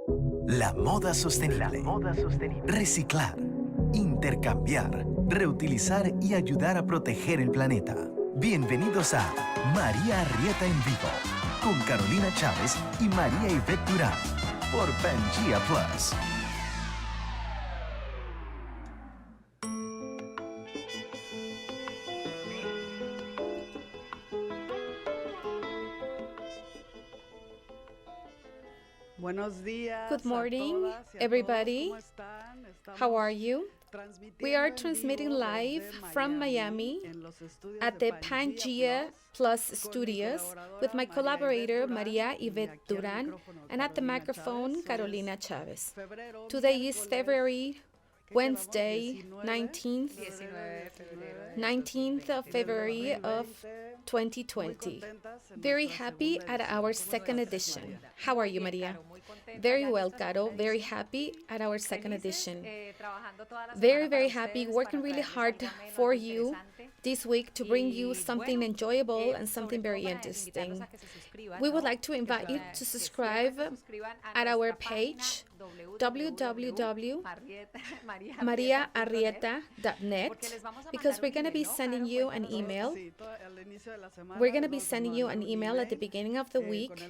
La moda sostenible. Reciclar, intercambiar, reutilizar y ayudar a proteger el planeta. Bienvenidos a María Arrieta en Vivo, con Carolina Chávez y María Ivette Durán, por Pangea Plus. Good morning, everybody. How are you? We are transmitting live from Miami at the Pangea Plus Studios with my collaborator Maria Ivette Duran and at the microphone Carolina Chavez. Today is February Wednesday, 19th of February of 2020. Very happy at our second edition. How are you, Maria? Very well, Caro. Very happy at our second edition. Very, very happy, working really hard for you this week to bring you something enjoyable and something very interesting. We would like to invite you to subscribe at our page www.mariaarrieta.net because we're going to be sending you an email. We're going to be sending you an email at the beginning of the week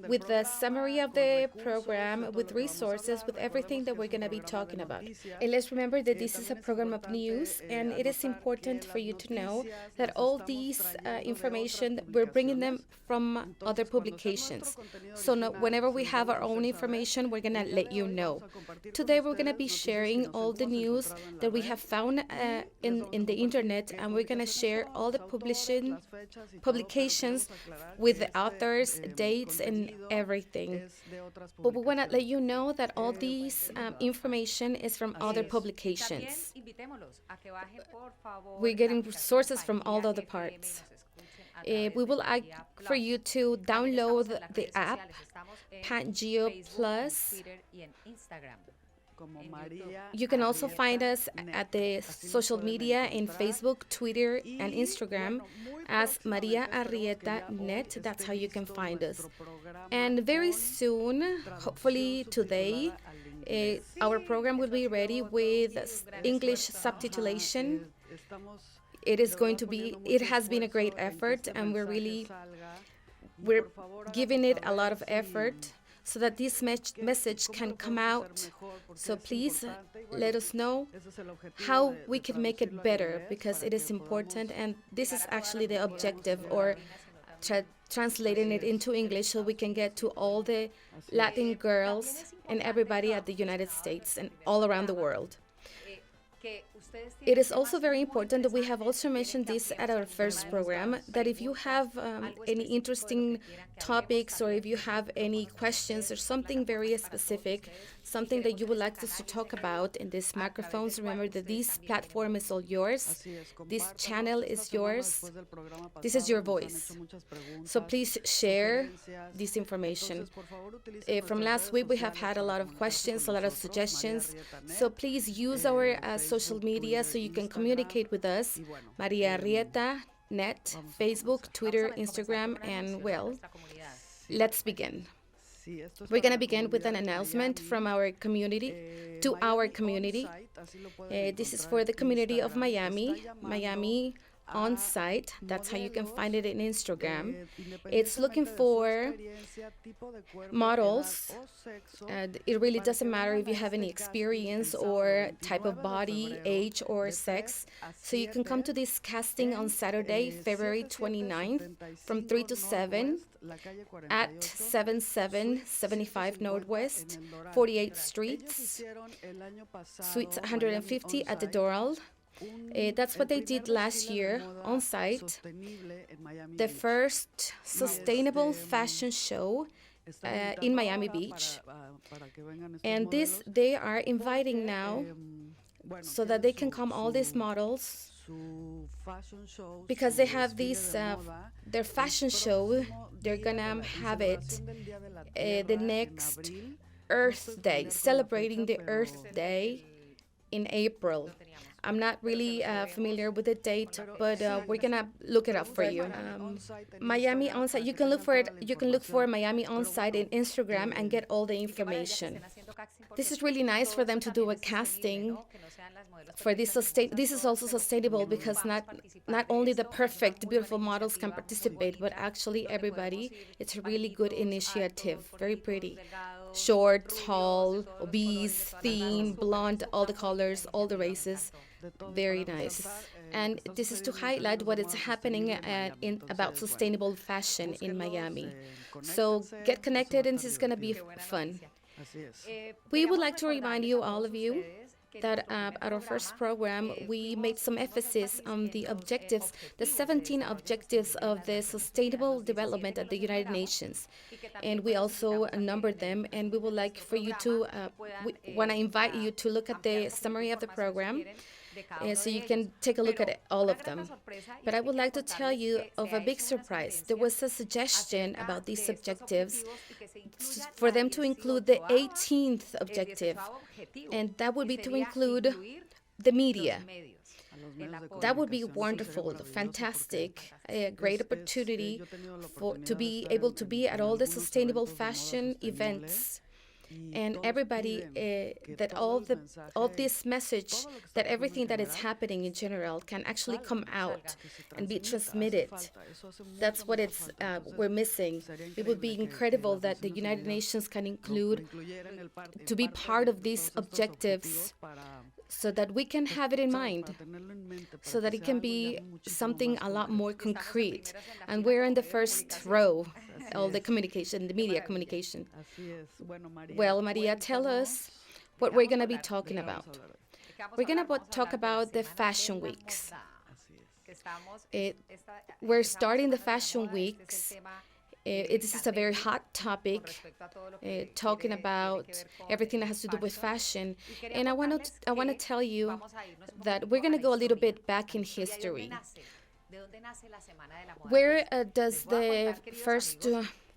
with the summary of the program, with resources, with everything that we're going to be talking about. And let's remember that this is a program of news, and it is important for you to know that all these information, we're bringing them from other publications. So whenever we have our own information, we're going to let you know. Today we're going to be sharing all the news that we have found in the internet, and we're going to share all the publications with the authors, dates, and everything. But we want to let you know that all these information is from other publications. We're getting sources from all the other parts. We will ask for you to download the app Pangea Plus. You can also find us at the social media in Facebook, Twitter, and Instagram as Maria Arrieta Net. That's how you can find us. And very soon, hopefully today, our program will be ready with English subtitulation. It has been a great effort, and we're giving it a lot of effort so that this message can come out. So please let us know how we can make it better, because it is important, and this is actually the objective, or translating it into English so we can get to all the Latin girls and everybody at the United States and all around the world. It is also very important that we have also mentioned this at our first program, that if you have any interesting topics, or if you have any questions or something very specific, something that you would like us to talk about in these microphones, remember that this platform is all yours. This channel is yours. This is your voice. So please share this information. From last week, we have had a lot of questions, a lot of suggestions. So please use our social media so you can communicate with us. Maria Arrieta Net, Facebook, Twitter, Instagram, and well, let's begin. We're going to begin with an announcement from our community to our community. This is for the community of Miami on site. That's how you can find it in Instagram. It's looking for models. It really doesn't matter if you have any experience or type of body, age, or sex. So you can come to this casting on Saturday, February 29th from 3 to 7 at 7775 Northwest, 48th Street, Suite 150 at the Doral. That's what they did last year on site. The first sustainable fashion show in Miami Beach. And they are inviting now so that they can come, all these models, because they have their fashion show. They're gonna have it the next Earth Day, celebrating the Earth Day in April. I'm not really familiar with the date, but we're gonna look it up for you. Miami onsite. You can look for it. You can look for Miami onsite in Instagram and get all the information. This is really nice for them to do a casting for this. This is also sustainable because not only the perfect, beautiful models can participate, but actually everybody. It's a really good initiative. Very pretty. Short, tall, obese, thin, blonde, all the colors, all the races. Very nice. And this is to highlight what is happening about sustainable fashion in Miami. So get connected, and this is going to be fun. We would like to remind you, all of you, that at our first program, we made some emphasis on the objectives, the 17 objectives of the Sustainable Development at the United Nations. And we also numbered them, and we would like for you to, we want to invite you to look at the summary of the program, so you can take a look at all of them. But I would like to tell you of a big surprise. There was a suggestion about these objectives for them to include the 18th objective, and that would be to include the media. That would be wonderful, fantastic, a great opportunity to be able to be at all the sustainable fashion events. And everybody, that all this message, that everything that is happening in general can actually come out and be transmitted. That's what we're missing. It would be incredible that the United Nations can include, to be part of these objectives, so that we can have it in mind, so that it can be something a lot more concrete. And we're in the first row, all the communication, the media communication. Well, Maria, tell us what we're going to be talking about. We're going to talk about the fashion weeks. We're starting the fashion weeks. This is a very hot topic, talking about everything that has to do with fashion. And I want to tell you that we're going to go a little bit back in history. Where does the first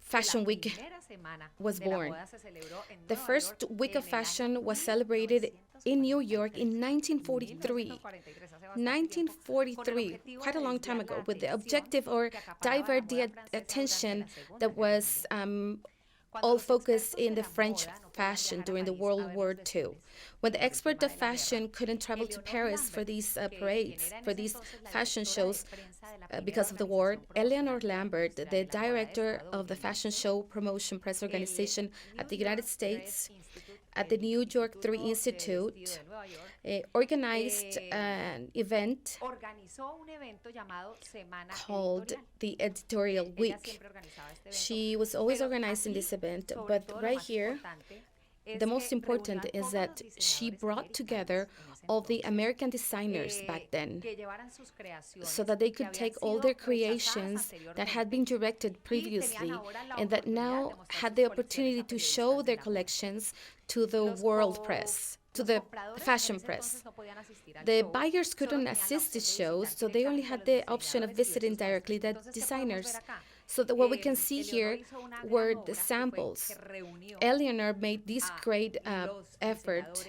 Fashion Week was born? The first week of fashion was celebrated in New York in 1943. 1943, quite a long time ago, with the objective or divert the attention that was all focused in the French fashion during the World War II. When the expert of fashion couldn't travel to Paris for these parades, for these fashion shows, because of the war, Eleanor Lambert, the director of the Fashion Show Promotion Press Organization at the United States, at the New York 3 Institute, organized an event called the Editorial Week. She was always organizing this event, but right here, the most important is that she brought together all the American designers back then, so that they could take all their creations that had been directed previously and that now had the opportunity to show their collections to the world press, to the fashion press. The buyers couldn't assist these shows, so they only had the option of visiting directly the designers. So what we can see here were the samples. Eleanor made this great effort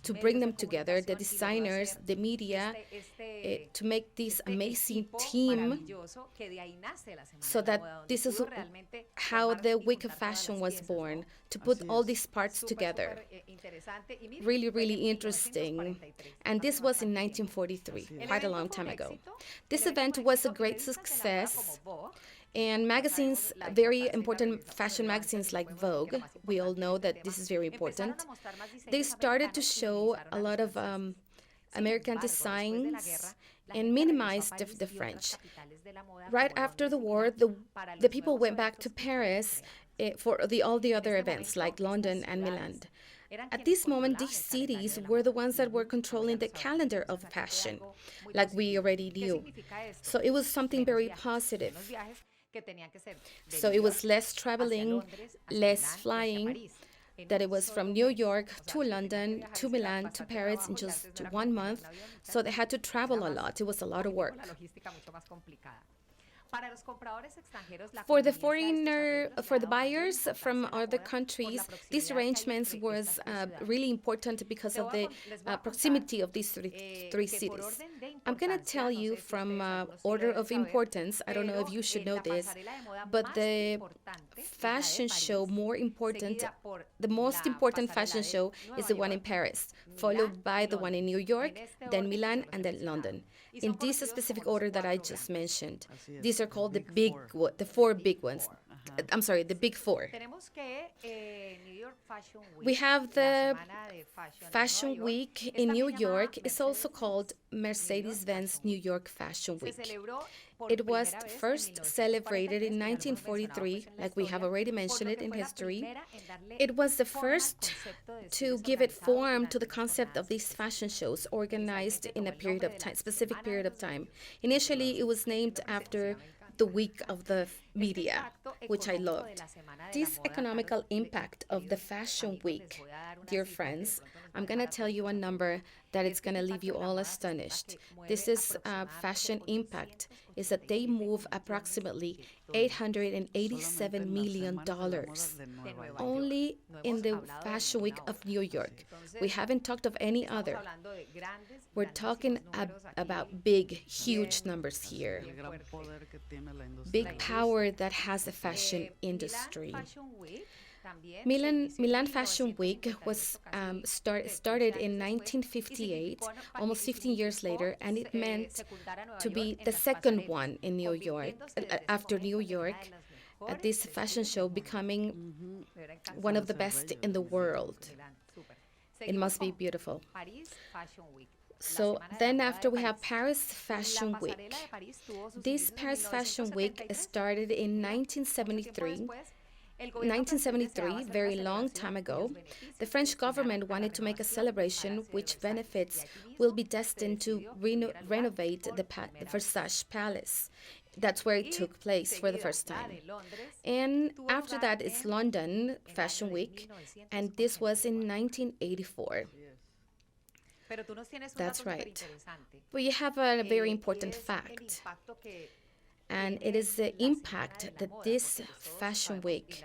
to bring them together, the designers, the media, to make this amazing team, so that this is how the Week of Fashion was born, to put all these parts together. Really, really interesting. And this was in 1943, quite a long time ago. This event was a great success. And magazines, very important fashion magazines like Vogue, we all know that this is very important. They started to show a lot of American designs and minimized the French. Right after the war, the people went back to Paris for all the other events like London and Milan. At this moment, these cities were the ones that were controlling the calendar of fashion, like we already knew. So it was something very positive. So it was less traveling, less flying, that it was from New York to London to Milan to Paris in just 1 month. So they had to travel a lot. It was a lot of work. For the foreigner, for the buyers from other countries, these arrangements was really important because of the proximity of these three cities. I'm gonna tell you from order of importance. I don't know if you should know this, but the fashion show more important, the most important fashion show is the one in Paris, followed by the one in New York, then Milan, and then London. In this specific order that I just mentioned. These are called the four big ones. I'm sorry, the big four. We have the Fashion Week in New York. It's also called Mercedes-Benz New York Fashion Week. It was first celebrated in 1943, like we have already mentioned it in history. It was the first to give it form to the concept of these fashion shows organized in a period of time, specific period of time. Initially, it was named after the week of the media, which I loved. This economical impact of the Fashion Week, dear friends, I'm going to tell you a number that it's going to leave you all astonished. This is fashion impact, is that they move approximately $887 million only in the Fashion Week of New York. We haven't talked of any other. We're talking about big, huge numbers here. Big power that has the fashion industry. Milan Fashion Week was started in 1958, almost 15 years later, and it meant to be the second one in New York, after New York, at this fashion show becoming one of the best in the world. It must be beautiful. So then after we have Paris Fashion Week. This Paris Fashion Week started in 1973. 1973, very long time ago, the French government wanted to make a celebration which benefits will be destined to renovate the Versailles Palace. That's where it took place for the first time. And after that, it's London Fashion Week, and this was in 1984. That's right. But you have a very important fact. And it is the impact that this Fashion Week,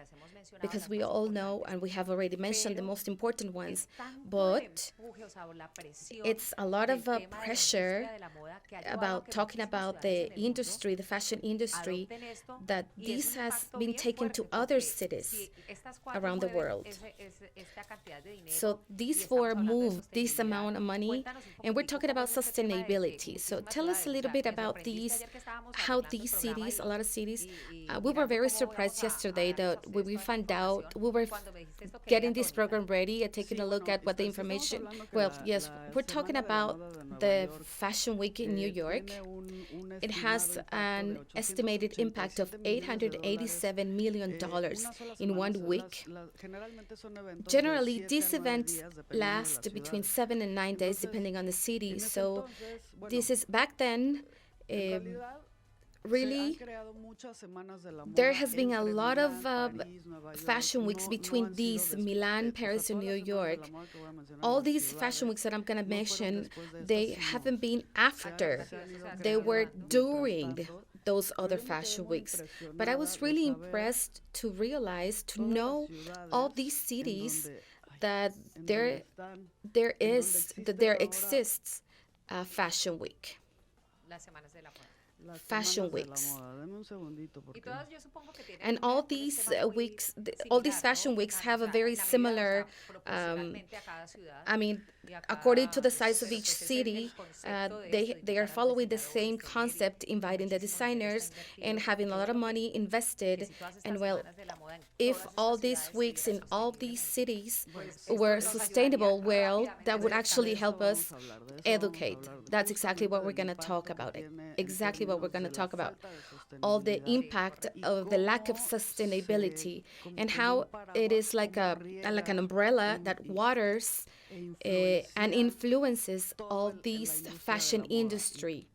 because we all know and we have already mentioned the most important ones, but it's a lot of pressure about talking about the industry, the fashion industry, that this has been taken to other cities around the world. So these four move this amount of money, and we're talking about sustainability. So tell us a little bit about these, how these cities, a lot of cities, we were very surprised yesterday that when we found out, we were getting this program ready and taking a look at what the information, well, yes, we're talking about the Fashion Week in New York. It has an estimated impact of $887 million in 1 week. Generally, these events last between 7 and 9 days, depending on the city. So this is, back then, really, there has been a lot of fashion weeks between these, Milan, Paris, and New York. All these fashion weeks that I'm going to mention, they haven't been after. They were during those other fashion weeks. But I was really impressed to realize, to know all these cities that there exists a fashion week. Fashion weeks. And all these weeks, all these fashion weeks have a very similar, I mean, according to the size of each city, they are following the same concept, inviting the designers and having a lot of money invested. And well, if all these weeks in all these cities were sustainable, well, that would actually help us educate. That's exactly what we're going to talk about. Exactly what we're going to talk about. All the impact of the lack of sustainability and how it is like an umbrella that waters and influences all these fashion industry.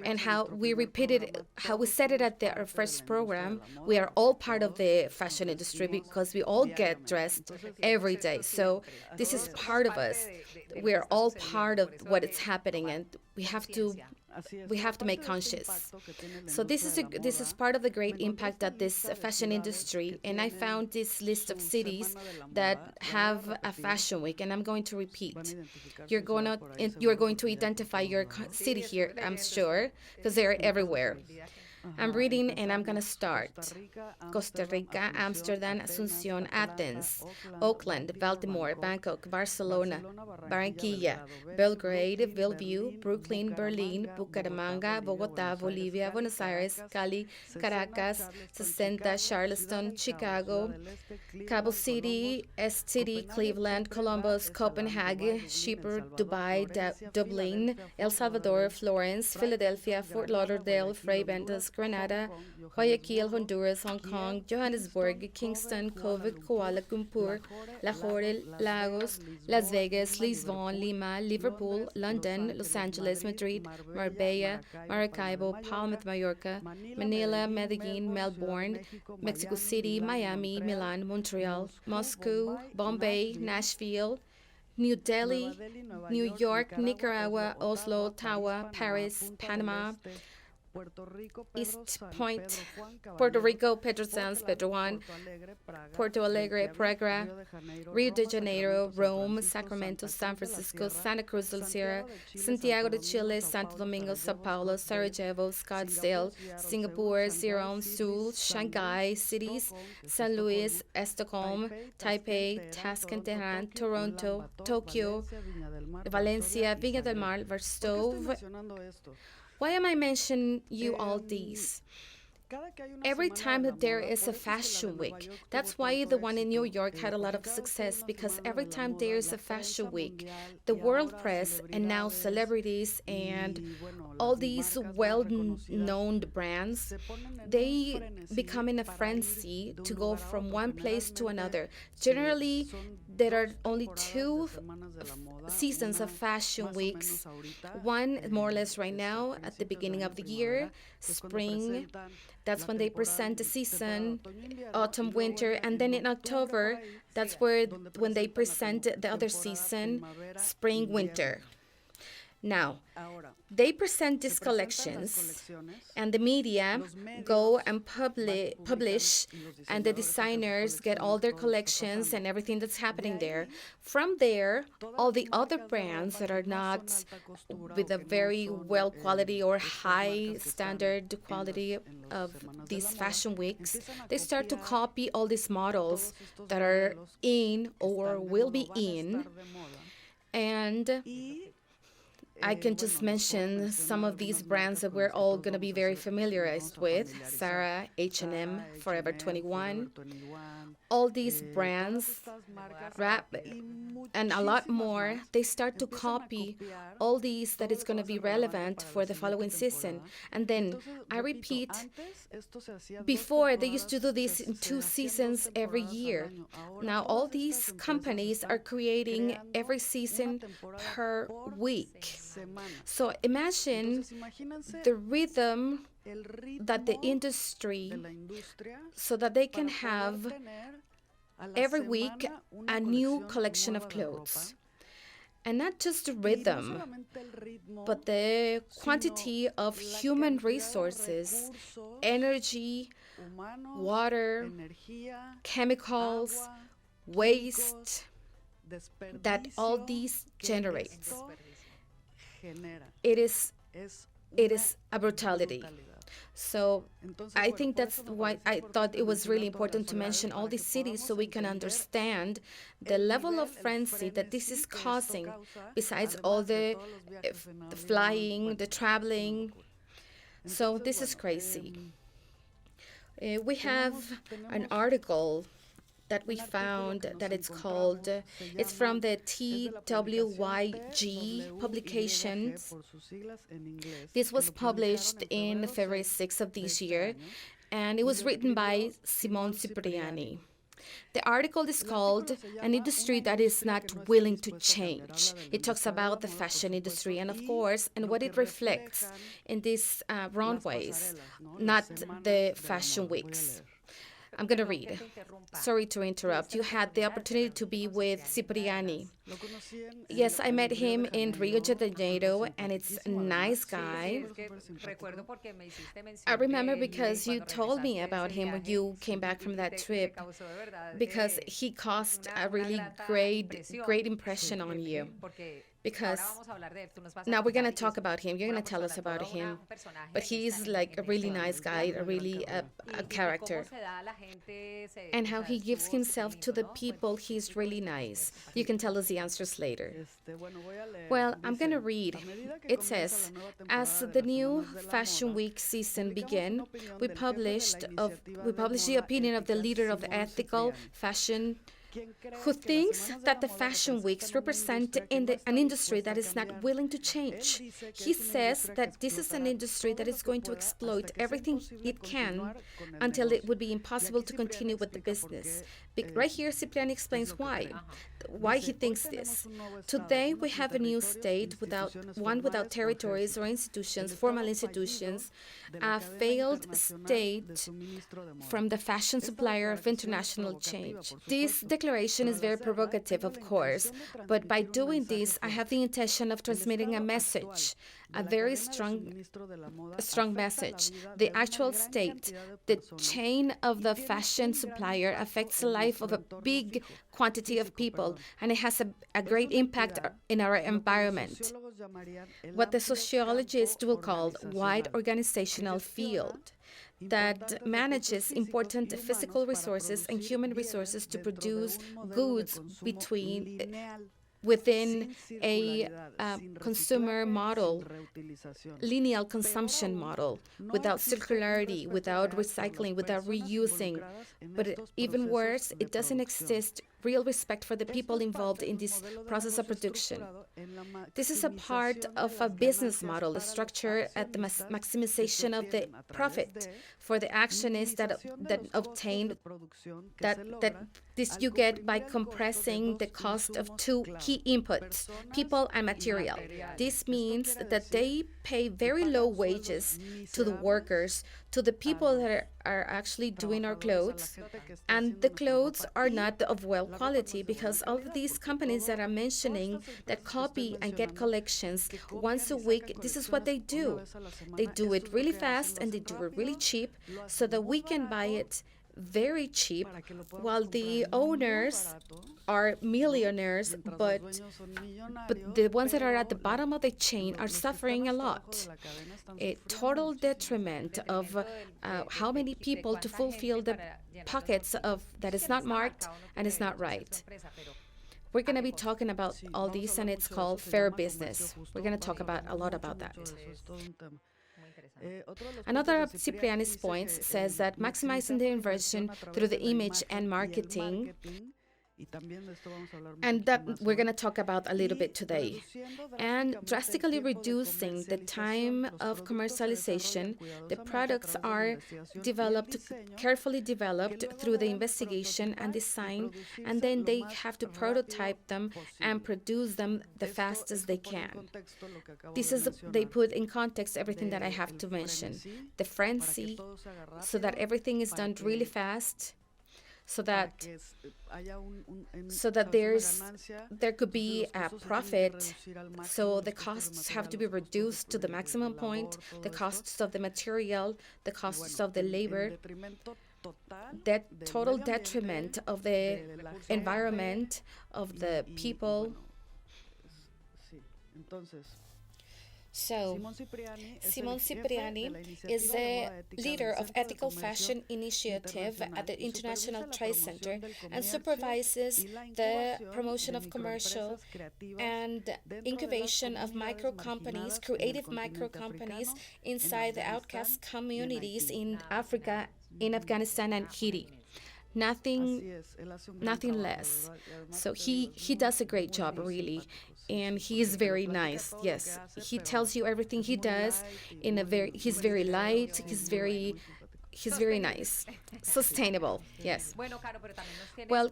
And how we repeated, how we said it at our first program, we are all part of the fashion industry because we all get dressed every day. So this is part of us. We are all part of what is happening, and we have to we have to make conscious. So this is part of the great impact that this fashion industry, and I found this list of cities that have a fashion week, and I'm going to repeat. You're going to identify your city here, I'm sure, because they're everywhere. I'm reading and I'm going to start. Costa Rica, Amsterdam, Asunción, Athens, Oakland, Baltimore, Bangkok, Barcelona, Barranquilla, Belgrade, Bellevue, Brooklyn, Berlin, Bucaramanga, Bogotá, Bolivia, Buenos Aires, Cali, Caracas, 60, Charleston, Chicago, Cabo City, Est City, Cleveland, Columbus, Copenhagen, Chypre, Dubai, Dublin, El Salvador, Florence, Philadelphia, Fort Lauderdale, Fray Bentos, Grenada, Guayaquil, Honduras, Hong Kong, Johannesburg, Kingston, Kovic, Kuala Lumpur, Lahore, Lagos, Las Vegas, Lisbon, Lima, Liverpool, London, Los Angeles, Madrid, Marbella, Maracaibo, Palma de Mallorca, Manila, Medellin, Melbourne, Mexico City, Miami, Milan, Montreal, Moscow, Bombay, Nashville, New Delhi, New York, Nicaragua, Oslo, Ottawa, Paris, Panama, East Point, Puerto Rico, Pedro Sanz, Pedro Juan, Porto Alegre, Praga, Rio de Janeiro, Rome, Sacramento, San Francisco, Santa Cruz del Sierra, Santiago de Chile, Santo Domingo, Sao Paulo, Sarajevo, Scottsdale, Singapore, Ziron, Seoul, Shanghai cities, San Luis, Estocolm, Taipei, Tashkent, Tehran, Toronto, Tokyo, Valencia, Viña del Mar, Rostov. Why am I mentioning you all these? Every time that there is a fashion week, that's why the one in New York had a lot of success, because every time there is a fashion week, the world press and now celebrities and all these well-known brands, they become in a frenzy to go from one place to another. Generally, there are only two seasons of fashion weeks. One more or less right now at the beginning of the year, spring. That's when they present the season, autumn, winter, and then in October, that's when they present the other season, spring, winter. Now, they present these collections, and the media go and publish, and the designers get all their collections and everything that's happening there. From there, all the other brands that are not with a very well quality or high standard quality of these fashion weeks, they start to copy all these models that are in or will be in, and I can just mention some of these brands that we're all going to be very familiarized with: Zara, H&M, Forever 21. All these brands, Rap, and a lot more, they start to copy all these that is going to be relevant for the following season. And then, I repeat, before they used to do this in 2 seasons every year. Now, all these companies are creating every season per week. So imagine the rhythm that the industry, so that they can have every week a new collection of clothes. And not just the rhythm, but the quantity of human resources, energy, water, chemicals, waste that all these generates. It is a brutality. So I think that's why I thought it was really important to mention all these cities, so we can understand the level of frenzy that this is causing, besides all the flying, the traveling. So this is crazy. We have an article that we found that it's called, it's from the TWYG publications. This was published in February 6th of this year, and it was written by Simone Cipriani. The article is called "An Industry That Is Not Willing to Change." It talks about the fashion industry and, of course, and what it reflects in these runways, not the fashion weeks. I'm going to read. Sorry to interrupt. You had the opportunity to be with Cipriani. Yes, I met him in Rio de Janeiro, and it's a nice guy. I remember because you told me about him when you came back from that trip, because he caused a really great impression on you. Because now we're going to talk about him. You're going to tell us about him. But he's like a really nice guy, a really a character. And how he gives himself to the people, he's really nice. You can tell us the answers later. Well, I'm going to read. It says, as the new Fashion Week season began, we published the opinion of the leader of the ethical fashion who thinks that the fashion weeks represent an industry that is not willing to change. He says that this is an industry that is going to exploit everything it can until it would be impossible to continue with the business. Right here, Cipriani explains why he thinks this. Today, we have a new state without territories or institutions, formal institutions, a failed state from the fashion supplier of international change. This declaration is very provocative, of course, but by doing this, I have the intention of transmitting a message, a very strong message. The actual state, the chain of the fashion supplier affects the life of a big quantity of people, and it has a great impact in our environment. What the sociologists will call wide organizational field that manages important physical resources and human resources to produce goods within a consumer model, lineal consumption model, without circularity, without recycling, without reusing. But even worse, it doesn't exist real respect for the people involved in this process of production. This is a part of a business model, a structure at the maximization of the profit for the actionists that obtain that this you get by compressing the cost of two key inputs, people and material. This means that they pay very low wages to the workers, to the people that are actually doing our clothes, and the clothes are not of well quality because all of these companies that I'm mentioning that copy and get collections once a week, this is what they do. They do it really fast and they do it really cheap so that we can buy it very cheap, while the owners are millionaires, but the ones that are at the bottom of the chain are suffering a lot. A total detriment of how many people to fulfill the pockets of that is not marked and is not right. We're going to be talking about all these, and it's called fair business. We're going to talk about a lot about that. Another of Cipriani's points says that maximizing the inversion through the image and marketing, and that we're going to talk about a little bit today, and drastically reducing the time of commercialization. The products are carefully developed through the investigation and design, and then they have to prototype them and produce them the fastest they can. They put in context everything that I have to mention. The frenzy, so that everything is done really fast, so that there could be a profit. So the costs have to be reduced to the maximum point, the costs of the material, the costs of the labor, that total detriment of the environment, of the people. So, Simone Cipriani is the leader of Ethical Fashion Initiative at the International Trade Center and supervises the promotion of commercial and incubation of micro-companies, creative micro-companies inside the outcast communities in Africa, in Afghanistan and Haiti. Nothing less. So he does a great job, really. And he is very nice. Yes, he tells you everything he does he's very light, he's very nice. Sustainable, yes. Well,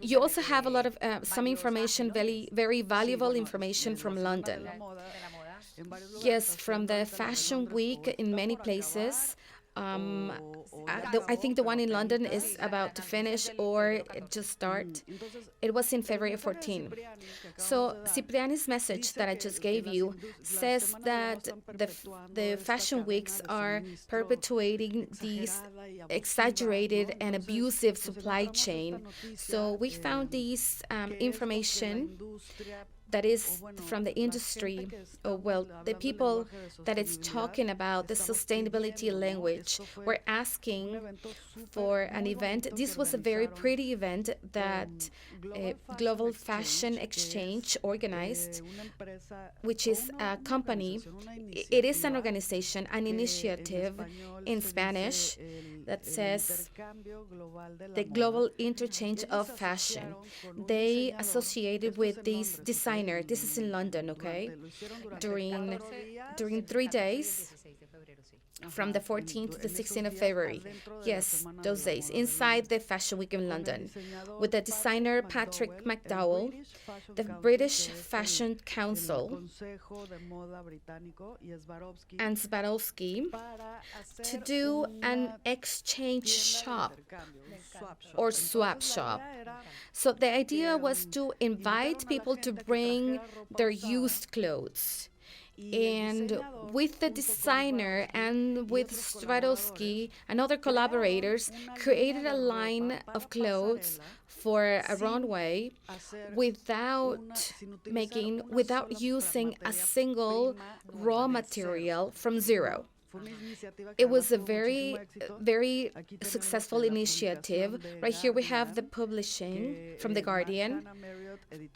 you also have a lot of some information, very valuable information from London. Yes, from the Fashion Week in many places. I think the one in London is about to finish or it just start. It was in February 14. So Cipriani's message that I just gave you says that the fashion weeks are perpetuating these exaggerated and abusive supply chain. So we found these information that is from the industry, or well, the people that it's talking about the sustainability language. We're asking for an event. This was a very pretty event that Global Fashion Exchange organized, which is a company. It is an organization, an initiative in Spanish that says the global interchange of fashion. They associated with this designer. This is in London, okay? During 3 days, from the 14th to the 16th of February. Yes, those days, inside the Fashion Week in London, with the designer Patrick McDowell, the British Fashion Council, and Swarovski, to do an exchange shop or swap shop. So the idea was to invite people to bring their used clothes. And with the designer and with Swarovski and other collaborators, created a line of clothes for a runway without using a single raw material from zero. It was a very, very successful initiative. Right here we have the publishing from The Guardian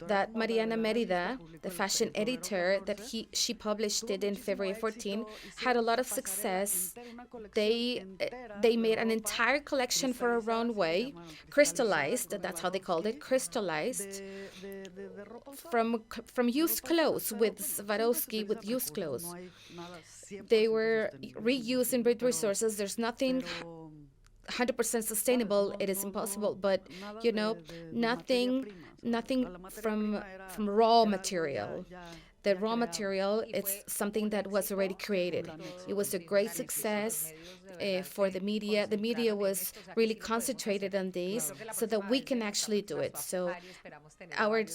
that Mariana Merida, the fashion editor, that she published it in February 14, had a lot of success. They made an entire collection for a runway, crystallized, that's how they called it, crystallized from used clothes with Swarovski, with used clothes. They were reusing great resources. There's nothing 100% sustainable. It is impossible, but nothing from raw material. The raw material, it's something that was already created. It was a great success for the media. The media was really concentrated on this so that we can actually do it. So our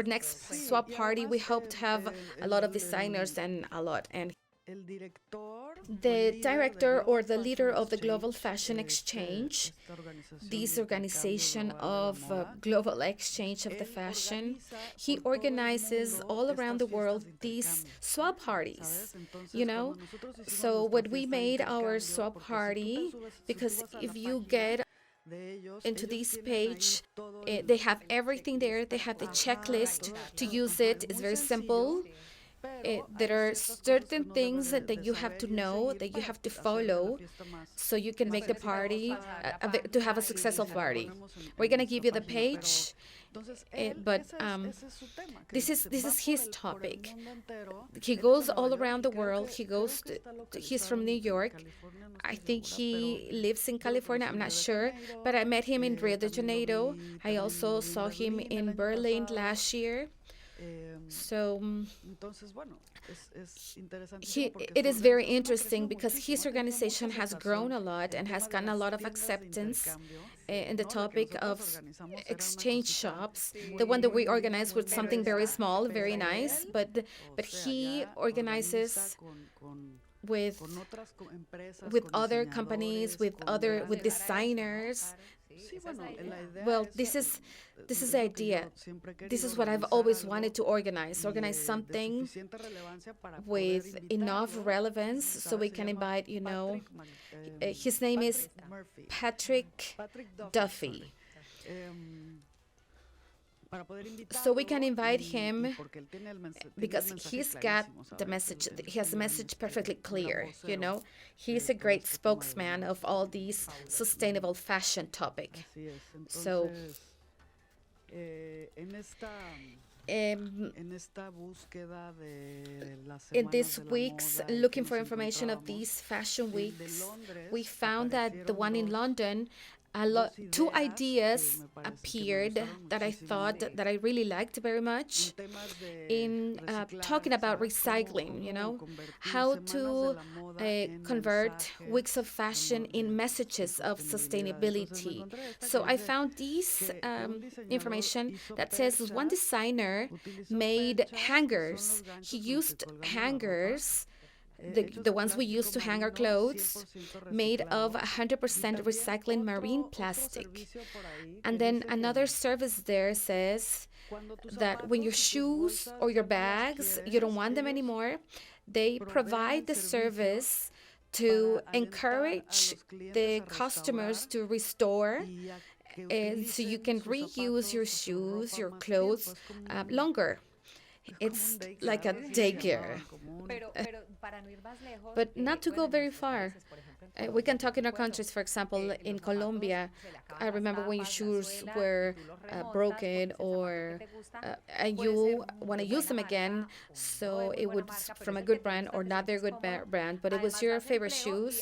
next swap party, we hope to have a lot of designers and the director or the leader of the Global Fashion Exchange, this organization of global exchange of the fashion, he organizes all around the world these swap parties, So when we made our swap party, because if you get into this page, they have everything there. They have the checklist to use it. It's very simple. There are certain things that you have to know, that you have to follow, so you can make the party, to have a successful party. We're going to give you the page, but this is his topic. He goes all around the world. He's from New York. I think he lives in California. I'm not sure, but I met him in Rio de Janeiro. I also saw him in Berlin last year. So it is very interesting because his organization has grown a lot and has gotten a lot of acceptance in the topic of exchange shops. The one that we organized was something very small, very nice, but he organizes with other companies, with designers. Well, this is the idea. This is what I've always wanted to organize something with enough relevance so we can invite, his name is Patrick Duffy. So we can invite him because he's got the message. He has the message perfectly clear, He's a great spokesman of all these sustainable fashion topic. So in these weeks, looking for information of these fashion weeks, we found that the one in London, two ideas appeared that I thought that I really liked very much in talking about recycling, how to convert weeks of fashion in messages of sustainability. So I found these information that says one designer made hangers. He used hangers, the ones we use to hang our clothes, made of 100% recycling marine plastic. And then another service there says that when your shoes or your bags, you don't want them anymore, they provide the service to encourage the customers to restore, and so you can reuse your shoes, your clothes longer. It's like a daycare. But not to go very far. We can talk in our countries, for example, in Colombia. I remember when your shoes were broken and you want to use them again, so it was from a good brand or not very good brand, but it was your favorite shoes.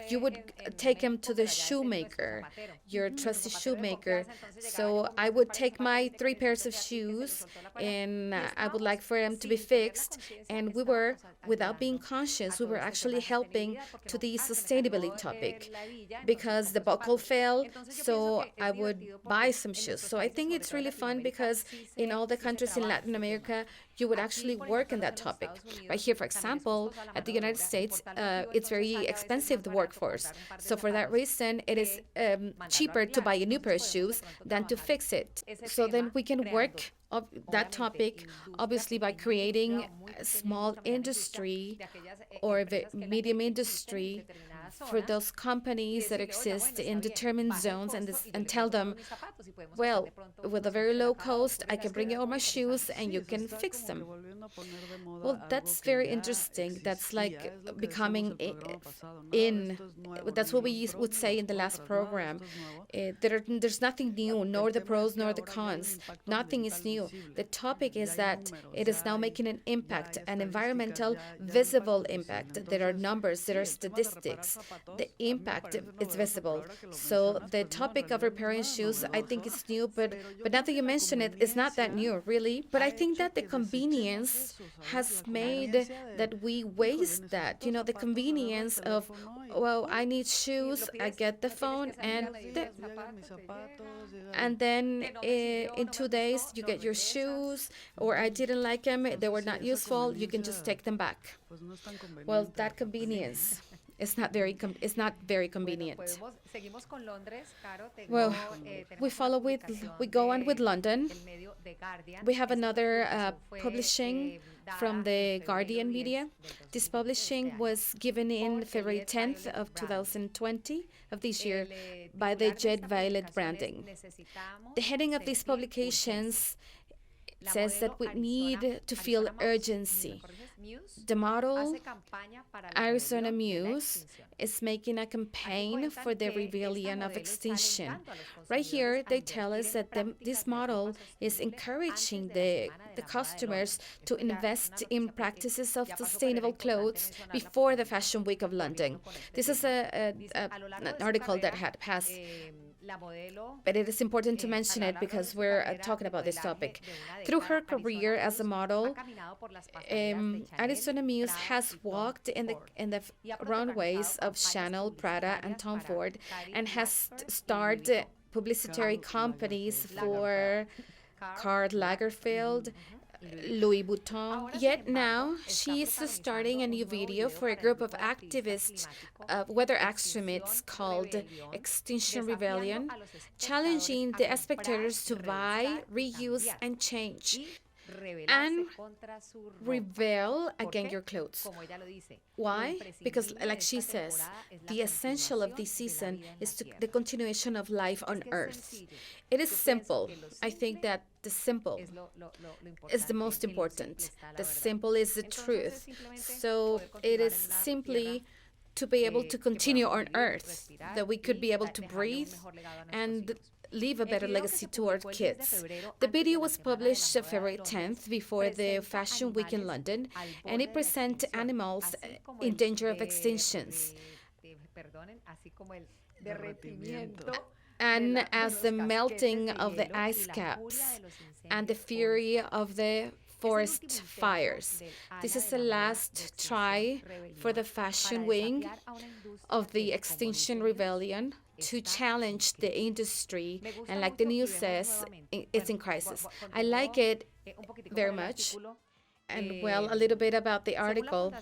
You would take them to the shoemaker, your trusty shoemaker. So I would take my 3 pairs of shoes and I would like for them to be fixed. And we were, without being conscious, we were actually helping to the sustainability topic because the buckle fell, so I would buy some shoes. So I think it's really fun because in all the countries in Latin America, you would actually work in that topic. Right here, for example, at the United States, it's very expensive, the workforce. So for that reason, it is cheaper to buy a new pair of shoes than to fix it. So then we can work of that topic, obviously by creating a small industry or a medium industry for those companies that exist in determined zones and tell them, well, with a very low cost, I can bring you all my shoes and you can fix them. Well, that's very interesting. That's like becoming in. That's what we would say in the last program. There's nothing new, nor the pros nor the cons. Nothing is new. The topic is that it is now making an impact, an environmental, visible impact. There are numbers, there are statistics. The impact is visible. So the topic of repairing shoes, I think is new, but now that you mention it, it's not that new, really. But I think that the convenience has made that we waste that. The convenience of, well, I need shoes, I get the phone, and then in 2 days you get your shoes, or I didn't like them, they were not useful, you can just take them back. Well, that convenience is not very convenient. Well, we go on with London. We have another publishing from the Guardian media. This publishing was given in February 10th of 2020 of this year by the Jet Violet branding. The heading of these publications says that we need to feel urgency. The model, Arizona Muse, is making a campaign for the rebellion of extinction. Right here, they tell us that this model is encouraging the customers to invest in practices of sustainable clothes before the Fashion Week of London. This is an article that had passed, but it is important to mention it because we're talking about this topic. Through her career as a model, Arizona Muse has walked in the runways of Chanel, Prada, and Tom Ford, and has started publicitary companies for Karl Lagerfeld, Louis Vuitton. Yet now, she is starting a new video for a group of activists, weather extremists called Extinction Rebellion, challenging the spectators to buy, reuse, and change, and rebel against your clothes. Why? Because, like she says, the essential of this season is the continuation of life on Earth. It is simple. I think that the simple is the most important. The simple is the truth. So it is simply to be able to continue on Earth, that we could be able to breathe and leave a better legacy to our kids. The video was published February 10th before the Fashion Week in London, and it presents animals in danger of extinctions. and as the melting of the ice caps and the fury of the forest fires. This is the last try for the fashion wing of the Extinction Rebellion to challenge the industry, and like the news says, it's in crisis. I like it very much. And well, a little bit about the article.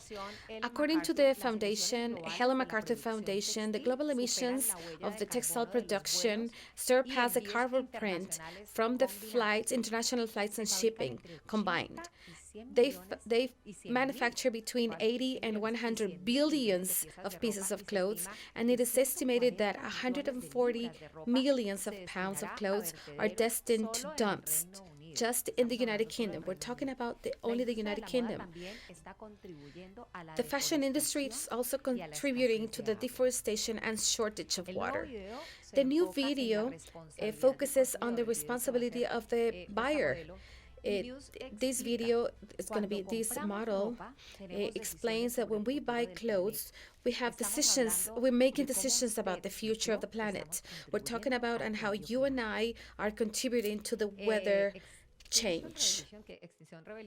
According to the foundation, Helen MacArthur Foundation, the global emissions of the textile production surpass the carbon print from the flights, international flights and shipping combined. They manufacture between 80 and 100 billions of pieces of clothes, and it is estimated that 140 millions of pounds of clothes are destined to dumps just in the United Kingdom. We're talking about only the United Kingdom. The fashion industry is also contributing to the deforestation and shortage of water. The new video focuses on the responsibility of the buyer. This video is going to be this model. Explains that when we buy clothes, we have decisions, we're making decisions about the future of the planet. We're talking about and how you and I are contributing to the weather change.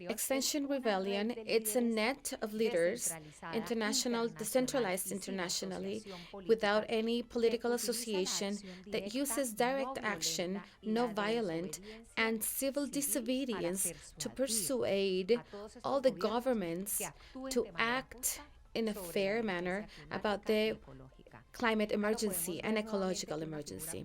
Extinction Rebellion, it's a net of leaders, international, decentralized internationally, without any political association, that uses direct action, no violent, and civil disobedience to persuade all the governments to act in a fair manner about the climate emergency and ecological emergency.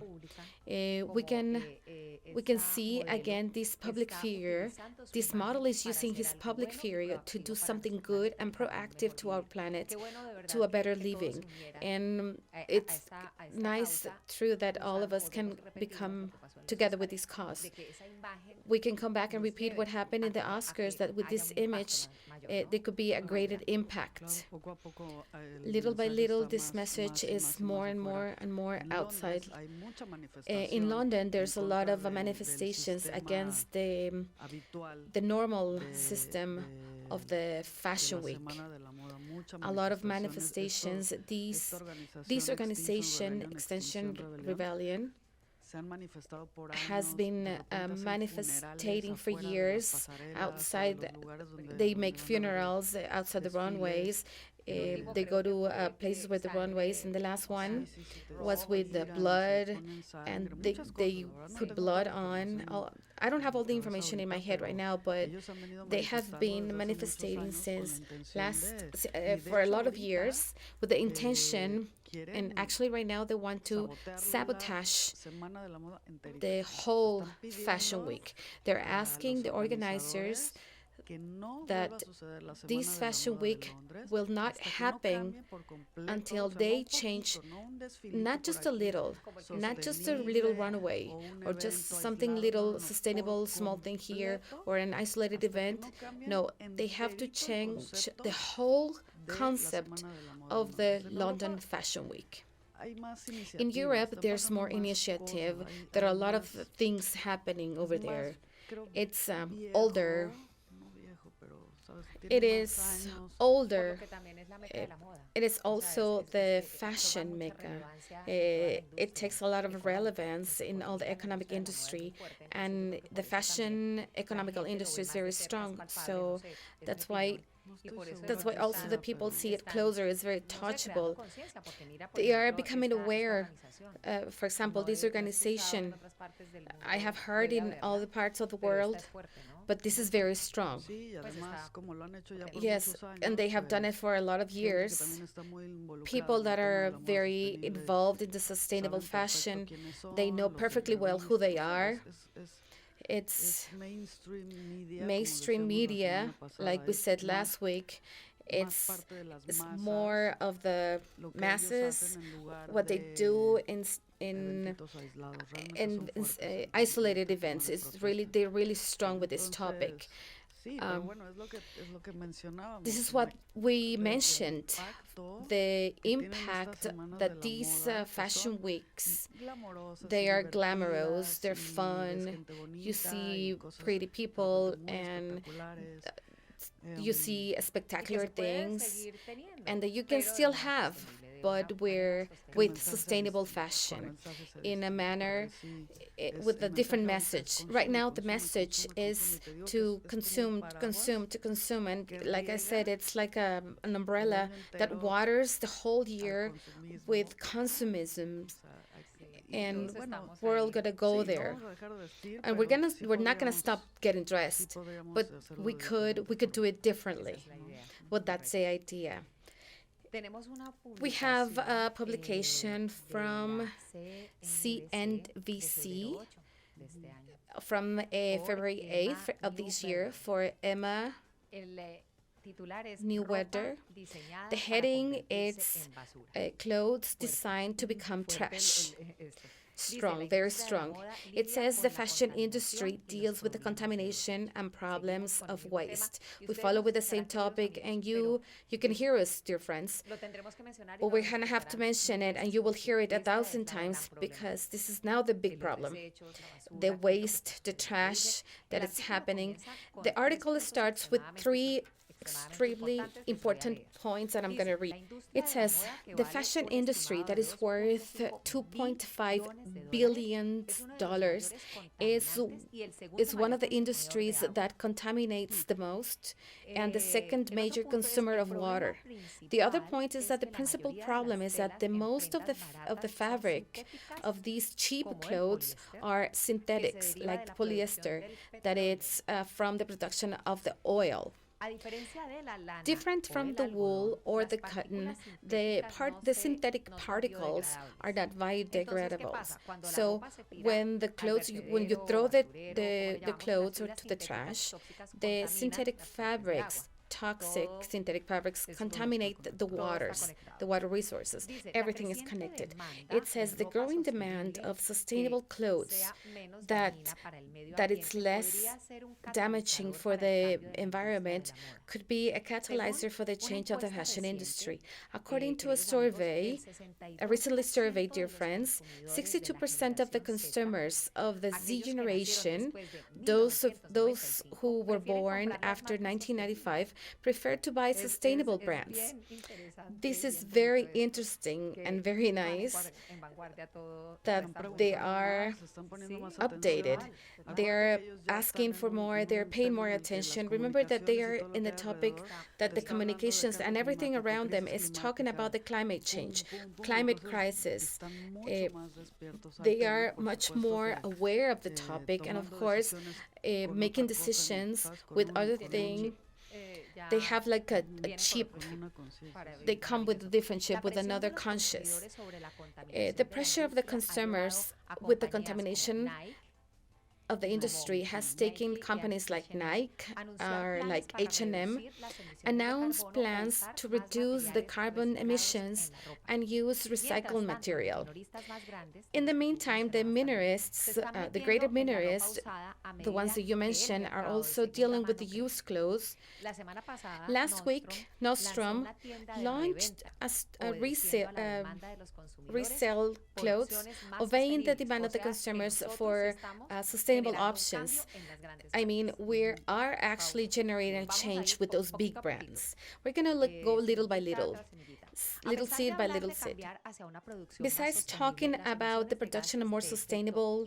We can see again this public figure. This model is using his public figure to do something good and proactive to our planet, to a better living. And it's nice, true, that all of us can become together with this cause. We can come back and repeat what happened in the Oscars, that with this image, there could be a greater impact. Little by little, this message is more and more and more outside. In London, there's a lot of manifestations against the normal system of the Fashion Week. A lot of manifestations. This organization, Extinction Rebellion, has been manifesting for years outside. They make funerals outside the runways. They go to places with the runways, and the last one was with the blood, and they put blood on. I don't have all the information in my head right now, but they have been manifesting since for a lot of years with the intention, and actually right now they want to sabotage the whole Fashion Week. They're asking the organizers that this Fashion Week will not happen until they change not just a little runaway, or just something little sustainable small thing here, or an isolated event. No, they have to change the whole concept of the London Fashion Week. In Europe, there's more initiative. There are a lot of things happening over there. It's older. It is older. It is also the fashion maker. It takes a lot of relevance in all the economic industry, and the fashion economical industry is very strong. So that's why also the people see it closer. It's very touchable. They are becoming aware. For example, this organization, I have heard in all the parts of the world, but this is very strong. Yes, and they have done it for a lot of years. People that are very involved in the sustainable fashion, they know perfectly well who they are. It's mainstream media, like we said last week. It's more of the masses, what they do in isolated events. They're really strong with this topic. This is what we mentioned, the impact that these fashion weeks, they are glamorous, they're fun, you see pretty people, and you see spectacular things, and that you can still have but we're with sustainable fashion in a manner with a different message. Right now, the message is to consume, to consume. And like I said, it's like an umbrella that waters the whole year with consumism. And we're all gonna go there, and we're not gonna stop getting dressed, but we could do it differently. Well, that's the idea. We have a publication from CNBC from February 8th of this year for Emma New Weather. The heading is Clothes Designed to Become Trash. Strong, very strong. It says the fashion industry deals with the contamination and problems of waste. We follow with the same topic, and you can hear us, dear friends. But we're gonna have to mention it, and you will hear it 1,000 times, because this is now the big problem. The waste, the trash that is happening. The article starts with 3 extremely important points that I'm going to read. It says the fashion industry that is worth $2.5 billion is one of the industries that contaminates the most and the second major consumer of water. The other point is that the principal problem is that the most of the fabric of these cheap clothes are synthetics, like polyester, that it's from the production of the oil. Different from the wool or the cotton, the synthetic particles are not biodegradable. So when you throw the clothes or to the trash, the synthetic fabrics, toxic synthetic fabrics, contaminate the water resources. Everything is connected. It says the growing demand of sustainable clothes that it's less damaging for the environment could be a catalyzer for the change of the fashion industry. According to a recently surveyed, dear friends, 62% of the consumers of the Z generation, those who were born after 1995, prefer to buy sustainable brands. This is very interesting and very nice that they are updated. They're asking for more, they're paying more attention. Remember that they are in the topic that the communications and everything around them is talking about the climate change, climate crisis. They are much more aware of the topic, and of course, making decisions with other things. They have like a chip. They come with a different chip, with another conscious. The pressure of the consumers with the contamination of the industry has taken companies like Nike or like H&M announce plans to reduce the carbon emissions and use recycled material. In the meantime, the minorists, the greater minorists, the ones that you mentioned, are also dealing with the used clothes. Last week, Nordstrom launched a resale clothes, obeying the demand of the consumers for sustainable options. I mean, we are actually generating a change with those big brands. We're going to go little by little seed by little seed. Besides talking about the production of more sustainable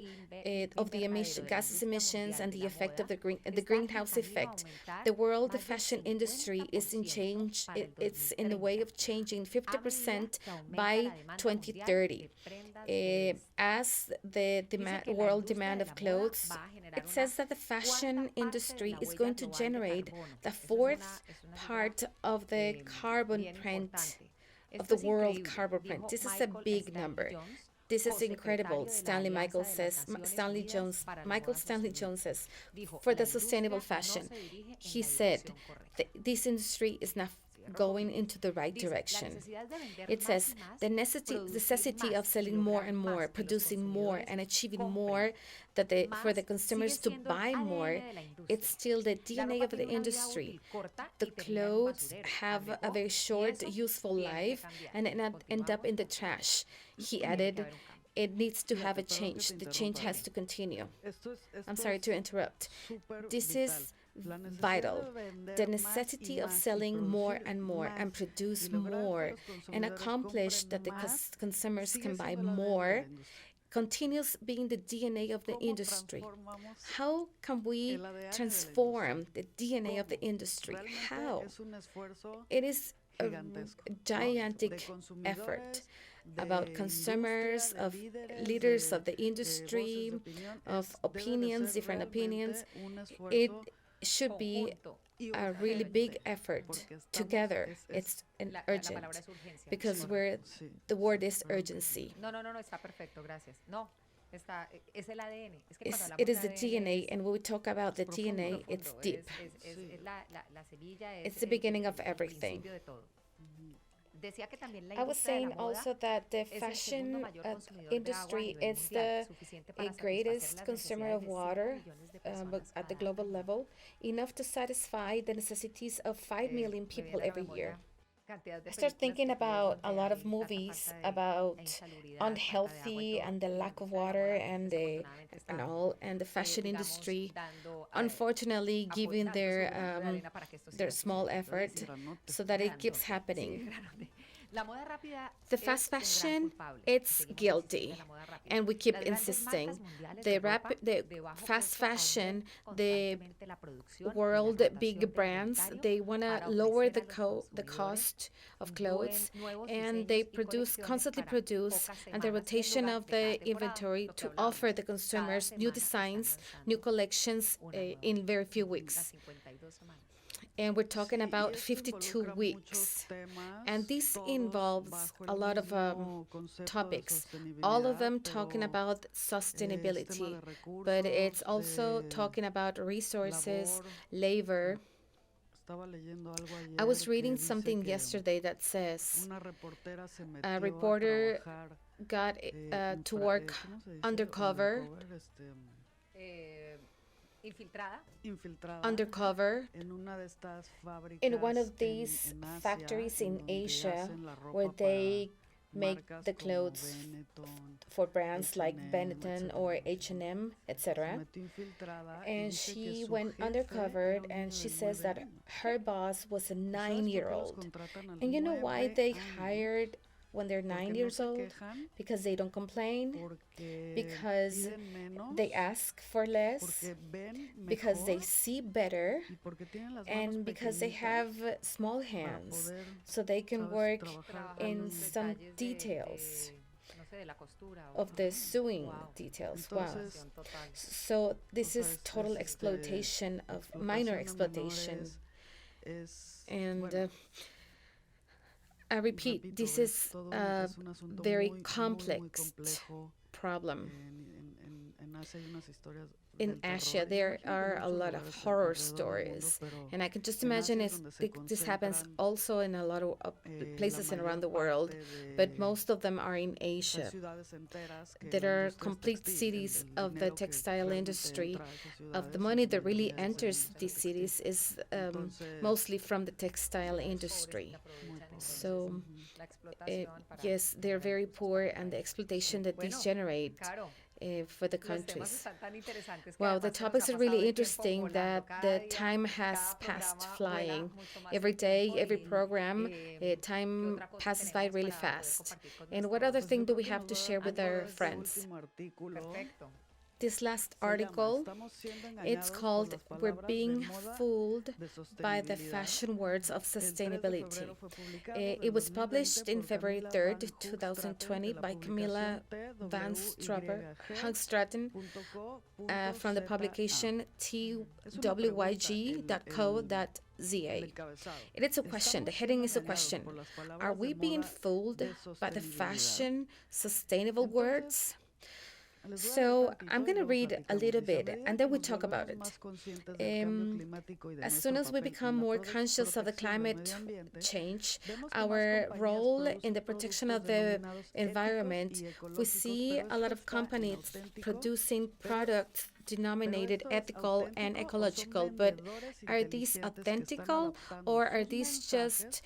of the gases emissions and the effect of the greenhouse effect, the world fashion industry is in change. It's in the way of changing 50% by 2030. As the world demand of clothes, it says that the fashion industry is going to generate the 4th part of the carbon print of the world carbon print. This is a big number. This is incredible, Michael Stanley Jones says, for the sustainable fashion. He said this industry is not going into the right direction. It says the necessity of selling more and more, producing more, and achieving more, for the consumers to buy more, it's still the DNA of the industry. The clothes have a very short, useful life and end up in the trash. He added, it needs to have a change. The change has to continue. I'm sorry to interrupt. This is vital. The necessity of selling more and more and produce more and accomplish that the consumers can buy more continues being the DNA of the industry. How can we transform the DNA of the industry? How? It is a gigantic effort about consumers, of leaders of the industry, of opinions, different opinions. It should be a really big effort together. It's an urgent because the word is urgency. Está perfecto, gracias. No, It is the DNA, and when we talk about the DNA, it's deep. It's the beginning of everything. I was saying also that the fashion industry is the greatest consumer of water at the global level, enough to satisfy the necessities of 5 million people every year. I start thinking about a lot of movies about unhealthy and the lack of water and the fashion industry, unfortunately giving their small effort so that it keeps happening. The fast fashion, it's guilty, and we keep insisting. The fast fashion, the world big brands, they want to lower the cost of clothes, and they constantly produce, and the rotation of the inventory to offer the consumers new designs, new collections in very few weeks. And we're talking about 52 weeks. And this involves a lot of topics, all of them talking about sustainability, but it's also talking about resources, labor. I was reading something yesterday that says a reporter got to work undercover in one of these factories in Asia where they make the clothes for brands like Benetton or H&M, etc. And she went undercover, and she says that her boss was a 9-year-old. And you know why they hired when they're 9 years old? Because they don't complain, because they ask for less, because they see better, and because they have small hands, so they can work in some details of the sewing details. Wow. So this is total exploitation of minor exploitation. And I repeat, this is a very complex problem. In Asia, there are a lot of horror stories, and I can just imagine this happens also in a lot of places around the world, but most of them are in Asia. There are complete cities of the textile industry. Of the money that really enters these cities is mostly from the textile industry. So, yes, they're very poor, and the exploitation that these generate for the countries. Wow, the topics are really interesting, that the time has passed flying. Every day, every program, time passes by really fast. And what other thing do we have to share with our friends? This last article, it's called "We're Being Fooled by the Fashion Words of Sustainability." It was published in February 3rd, 2020 by Camilla Van Straten from the publication twyg.co.za. It is a question. The heading is a question. Are we being fooled by the fashion sustainable words? So I'm going to read a little bit, and then we talk about it. As soon as we become more conscious of the climate change, our role in the protection of the environment, we see a lot of companies producing products denominated ethical and ecological, but are these authentical, or are these just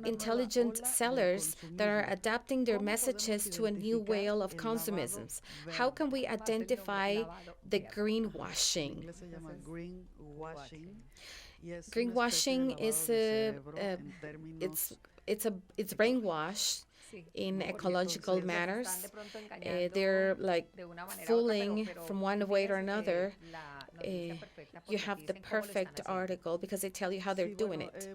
intelligent sellers that are adapting their messages to a new way of consumism? How can we identify the greenwashing? Greenwashing is it's brainwash in ecological manners. They're like fooling from one way or another. You have the perfect article because they tell you how they're doing it.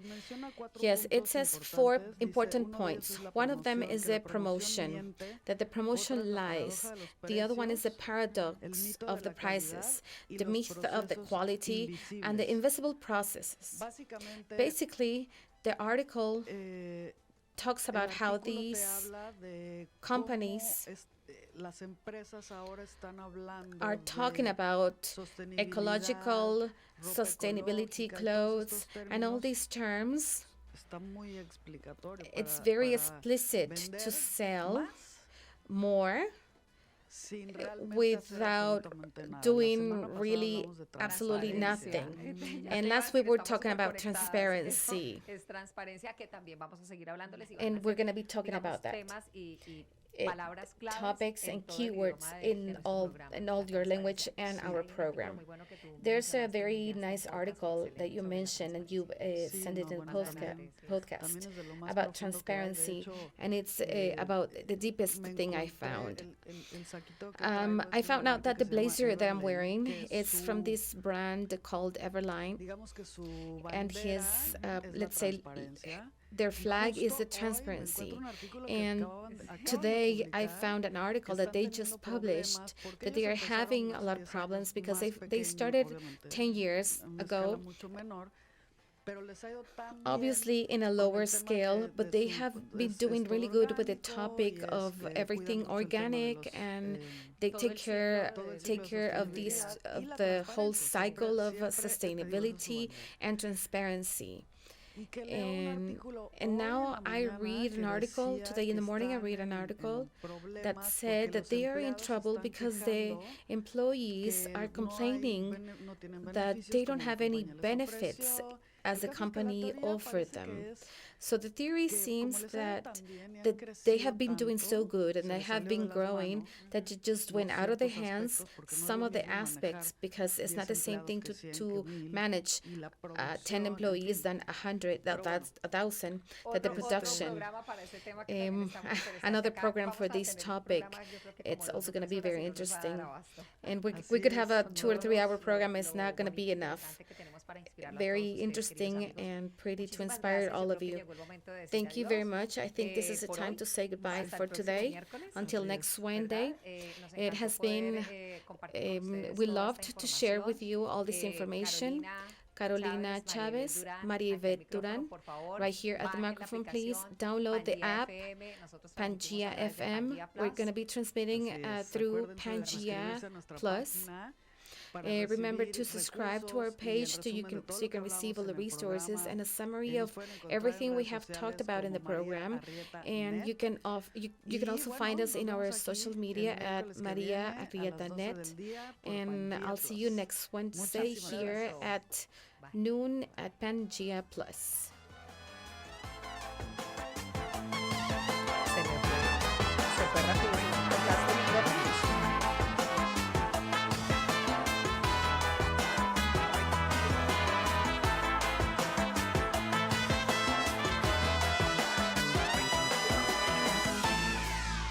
Yes, it says 4 important points. One of them is a promotion, that the promotion lies. The other one is the paradox of the prices, the myth of the quality, and the invisible processes. Basically, the article talks about how these companies are talking about ecological, sustainability clothes, and all these terms. It's very explicit to sell more without doing really absolutely nothing. And last week we were talking about transparency. And we're going to be talking about that. Topics and keywords in all your language and our program. There's a very nice article that you mentioned, and you sent it in the podcast about transparency, and it's about the deepest thing I found. I found out that the blazer that I'm wearing is from this brand called Everline, and his, let's say, their flag is the transparency. And today I found an article that they just published that they are having a lot of problems because they started 10 years ago, obviously in a lower scale, but they have been doing really good with the topic of everything organic, and they take care of the whole cycle of sustainability and transparency. And now I read an article, today in the morning I read an article that said that they are in trouble because the employees are complaining that they don't have any benefits as the company offered them. So the theory seems that they have been doing so good and they have been growing that it just went out of their hands, some of the aspects, because it's not the same thing to manage 10 employees than 100, that's 1,000, that the production. Another program for this topic, it's also going to be very interesting. And we could have a 2 or 3 hour program, it's not going to be enough. Very interesting and pretty to inspire all of you. Thank you very much. I think this is the time to say goodbye for today. Until next Wednesday. It has been, we loved to share with you all this information. Carolina Chavez, Maria Yvette Duran, right here at the microphone, please. Download the app, Pangea FM. We're going to be transmitting through Pangea Plus. Remember to subscribe to our page so you can receive all the resources and a summary of everything we have talked about in the program. And you can also find us in our social media at Maria Arrieta Net. And I'll see you next Wednesday here at noon at Pangea Plus.